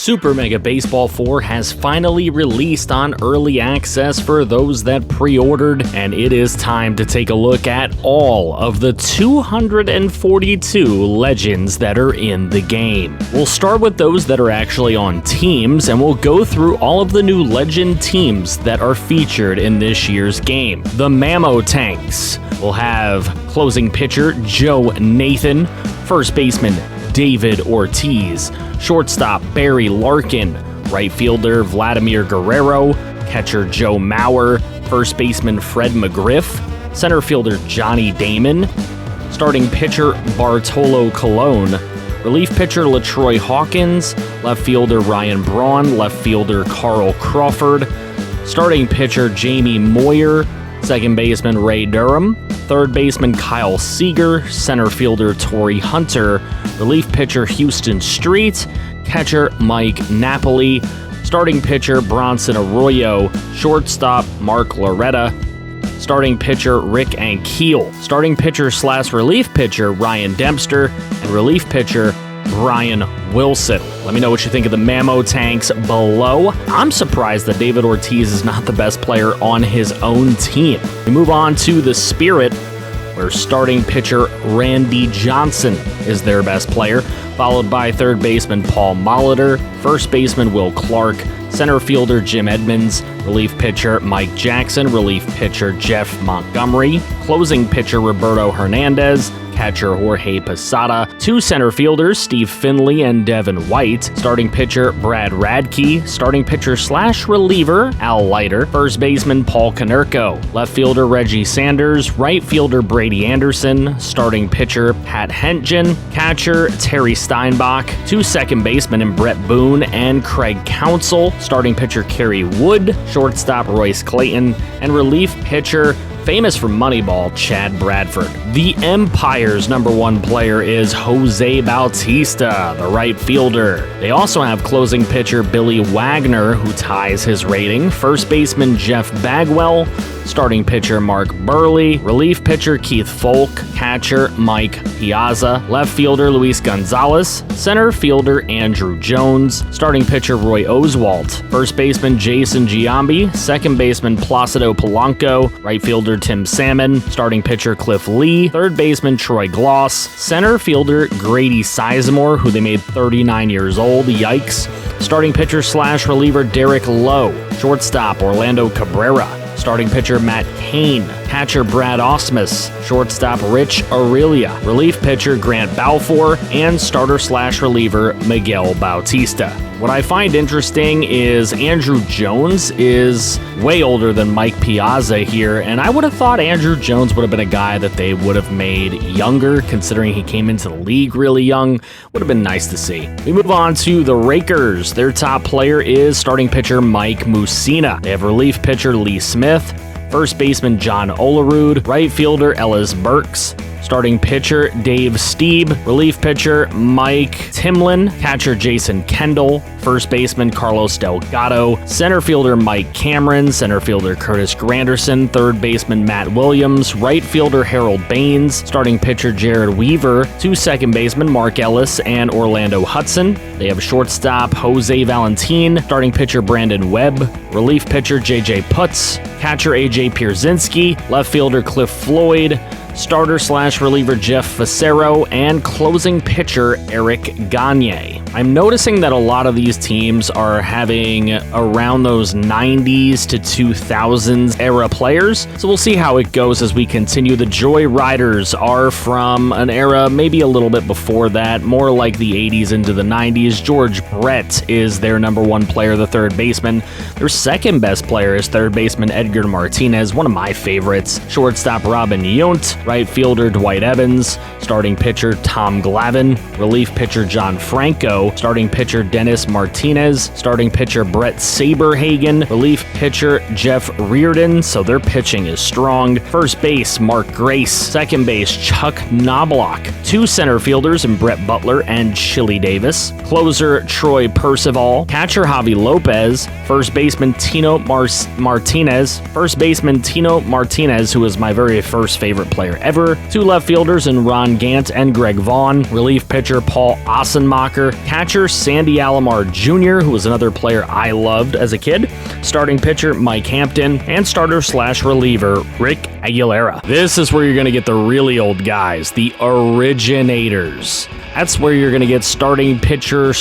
Super Mega Baseball 4 has finally released on early access for those that pre-ordered, and it is time to take a look at all of the 242 legends that are in the game. We'll start with those that are actually on teams, and we'll go through all of the new legend teams that are featured in this year's game. The Mamo Tanks will have closing pitcher Joe Nathan, first baseman David Ortiz, shortstop Barry Larkin, right fielder Vladimir Guerrero, catcher Joe Mauer, first baseman Fred McGriff, center fielder Johnny Damon, starting pitcher Bartolo Colon, relief pitcher LaTroy Hawkins, left fielder Ryan Braun, left fielder Carl Crawford, starting pitcher Jamie Moyer, second baseman Ray Durham, third baseman Kyle Seager, center fielder Torrey Hunter, relief pitcher Houston Street, catcher Mike Napoli, starting pitcher Bronson Arroyo, shortstop Mark Loretta, starting pitcher Rick Ankiel, starting pitcher / relief pitcher Ryan Dempster, and relief pitcher Brian Wilson. Let me know what you think of the Mamo Tanks below. I'm surprised that David Ortiz is not the best player on his own team. We move on to the Spirit, where starting pitcher Randy Johnson is their best player, followed by third baseman Paul Molitor, first baseman Will Clark, center fielder Jim Edmonds, relief pitcher Mike Jackson, relief pitcher Jeff Montgomery, closing pitcher Roberto Hernandez, catcher Jorge Posada, two center fielders Steve Finley and Devin White, starting pitcher Brad Radke, starting pitcher / reliever Al Leiter, first baseman Paul Konerko, left fielder Reggie Sanders, right fielder Brady Anderson, starting pitcher Pat Hentgen, catcher Terry Steinbach, two second basemen in Brett Boone and Craig Counsell, starting pitcher Kerry Wood, shortstop Royce Clayton, and relief pitcher famous from Moneyball, Chad Bradford. The Empire's #1 player is Jose Bautista, the right fielder. They also have closing pitcher Billy Wagner, who ties his rating, first baseman Jeff Bagwell, starting pitcher Mark Burley, relief pitcher Keith Folk, catcher Mike Piazza, left fielder Luis Gonzalez, center fielder Andrew Jones, starting pitcher Roy Oswalt, first baseman Jason Giambi, second baseman Placido Polanco, right fielder Tim Salmon, starting pitcher Cliff Lee, third baseman Troy Gloss, center fielder Grady Sizemore, who they made 39 years old, yikes, starting pitcher / reliever Derek Lowe, shortstop Orlando Cabrera, starting pitcher Matt Cain, catcher Brad Osmus, shortstop Rich Aurelia, relief pitcher Grant Balfour, and starter / reliever Miguel Bautista. What I find interesting is Andrew Jones is way older than Mike Piazza here, and I would have thought Andrew Jones would have been a guy that they would have made younger, considering he came into the league really young. Would have been nice to see. We move on to the Rakers. Their top player is starting pitcher Mike Mussina. They have relief pitcher Lee Smith, first baseman John Olerud, right fielder Ellis Burks, starting pitcher Dave Stieb, relief pitcher Mike Timlin, catcher Jason Kendall, first baseman Carlos Delgado, center fielder Mike Cameron, center fielder Curtis Granderson, third baseman Matt Williams, right fielder Harold Baines, starting pitcher Jared Weaver, two second basemen Mark Ellis and Orlando Hudson. They have shortstop Jose Valentin, starting pitcher Brandon Webb, relief pitcher JJ Putz, catcher AJ Pierzynski, left fielder Cliff Floyd, starter / reliever Jeff Facero, and closing pitcher Eric Gagne. I'm noticing that a lot of these teams are having around those 90s to 2000s era players, so we'll see how it goes as we continue. The Joy Riders are from an era maybe a little bit before that, more like the 80s into the 90s. George Brett is their #1 player, the third baseman. Their second best player is third baseman Edgar Martinez, one of my favorites. Shortstop Robin Yount, right fielder Dwight Evans, starting pitcher Tom Glavine, relief pitcher John Franco, starting pitcher Dennis Martinez, starting pitcher Brett Saberhagen, relief pitcher Jeff Reardon, so their pitching is strong. First base Mark Grace, second base Chuck Knobloch, two center fielders in Brett Butler and Chili Davis, closer Troy Percival, catcher Javi Lopez, first baseman Tino Martinez, who is my very first favorite player ever. 2 left fielders in Ron Gant and Greg Vaughn. Relief pitcher Paul Ossenmacher. Catcher Sandy Alomar Jr., who was another player I loved as a kid. Starting pitcher Mike Hampton. And starter/reliever Rick Aguilera. This is where you're going to get the really old guys, the Originators. That's where you're going to get starting pitcher/DH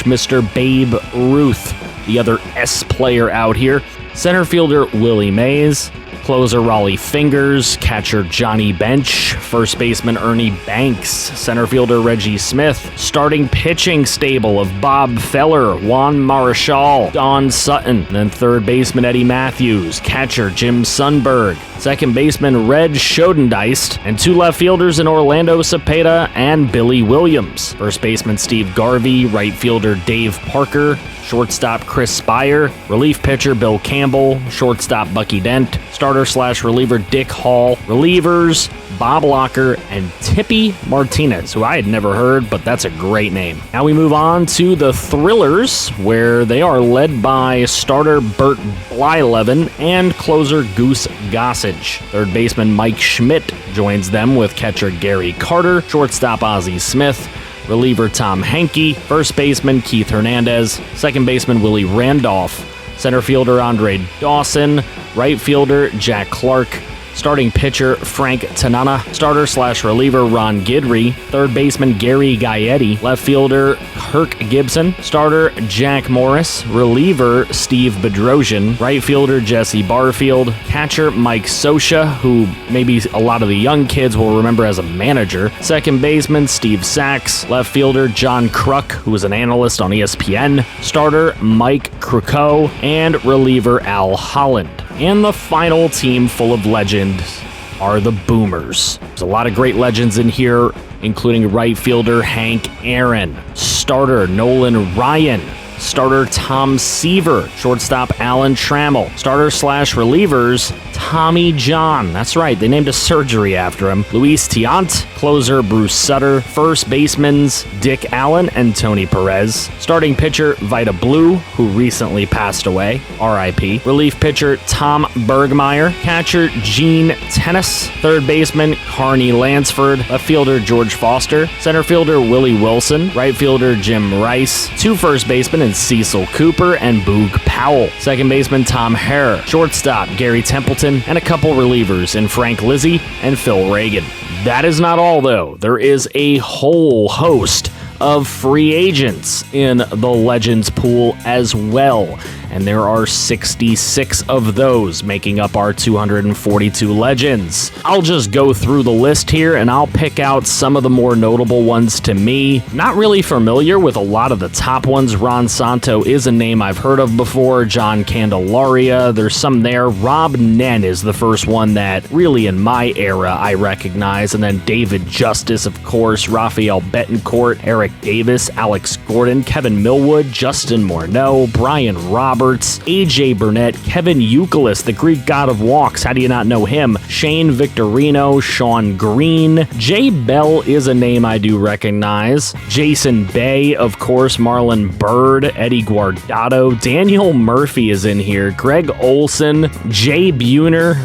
Mr. Babe Ruth, the other S player out here. Center fielder Willie Mays. Closer Raleigh Fingers, catcher Johnny Bench, first baseman Ernie Banks, center fielder Reggie Smith, starting pitching stable of Bob Feller, Juan Marichal, Don Sutton, then third baseman Eddie Matthews, catcher Jim Sundberg, second baseman Red Schodendeist, and 2 left fielders in Orlando Cepeda and Billy Williams, first baseman Steve Garvey, right fielder Dave Parker, shortstop Chris Spire, relief pitcher Bill Campbell, shortstop Bucky Dent, starter/reliever Dick Hall, relievers Bob Locker and Tippy Martinez, who I had never heard, but that's a great name. Now we move on to the Thrillers, where they are led by starter Bert Blyleven and closer Goose Gossage. Third baseman Mike Schmidt joins them with catcher Gary Carter, shortstop Ozzie Smith, reliever Tom Henke, first baseman Keith Hernandez, second baseman Willie Randolph, center fielder Andre Dawson, right fielder Jack Clark, starting pitcher Frank Tanana, starter/reliever Ron Guidry, third baseman Gary Gaetti, left fielder Kirk Gibson, starter Jack Morris, reliever Steve Bedrosian, right fielder Jesse Barfield, catcher Mike Sosha, who maybe a lot of the young kids will remember as a manager, second baseman Steve Sachs, left fielder John Kruk, who was an analyst on ESPN, starter Mike Krukow, and reliever Al Holland. And the final team full of legends are the Boomers. There's a lot of great legends in here, including right fielder Hank Aaron, starter Nolan Ryan, starter Tom Seaver, shortstop Alan Trammell, starter/relievers Tommy John. That's right, they named a surgery after him. Luis Tiant, closer Bruce Sutter, first basemans Dick Allen and Tony Perez, starting pitcher Vida Blue, who recently passed away, RIP, relief pitcher Tom Bergmeyer, catcher Gene Tennis, third baseman Carney Lansford, left fielder George Foster, center fielder Willie Wilson, right fielder Jim Rice, 2 first basemen in Cecil Cooper and Boog Powell, second baseman Tom Hare, shortstop Gary Templeton, and a couple relievers in Frank Lizzie and Phil Reagan. That is not all, though. There is a whole host of free agents in the Legends pool as well, and there are 66 of those making up our 242 Legends. I'll just go through the list here and I'll pick out some of the more notable ones to me. Not really familiar with a lot of the top ones. Ron Santo is a name I've heard of before. John Candelaria, there's some there. Rob Nen is the first one that really in my era I recognize, and then David Justice, of course, Rafael Betancourt, Eric Davis, Alex Gordon, Kevin Millwood, Justin Morneau, Brian Roberts, AJ Burnett, Kevin Youkilis, the Greek god of walks, how do you not know him? Shane Victorino, Sean Green, Jay Bell is a name I do recognize, Jason Bay, of course, Marlon Byrd, Eddie Guardado, Daniel Murphy is in here, Greg Olson, Jay Buhner,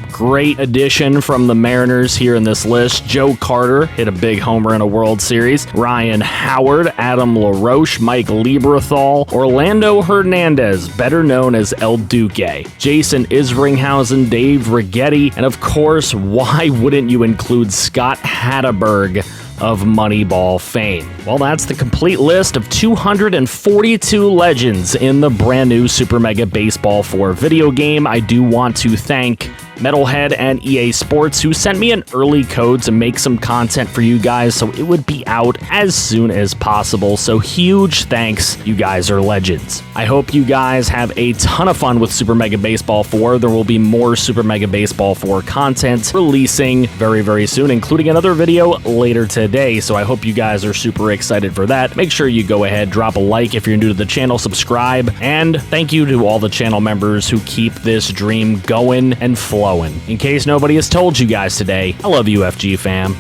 great addition from the Mariners here in this list. Joe Carter hit a big homer in a World Series. Ryan Howard, Adam LaRoche, Mike Lieberthal, Orlando Hernandez, better known as El Duque, Jason Isringhausen, Dave Righetti, and of course, why wouldn't you include Scott Hatteberg of Moneyball fame? Well, that's the complete list of 242 legends in the brand new Super Mega Baseball 4 video game. I do want to thank Metalhead and EA Sports, who sent me an early code to make some content for you guys so it would be out as soon as possible. So huge thanks, you guys are legends. I hope you guys have a ton of fun with Super Mega Baseball 4. There will be more Super Mega Baseball 4 content releasing very, very soon, including another video later today. So I hope you guys are super excited for that. Make sure you go ahead, drop a like if you're new to the channel, subscribe, and thank you to all the channel members who keep this dream going and flowing. In case nobody has told you guys today, I love UFG fam.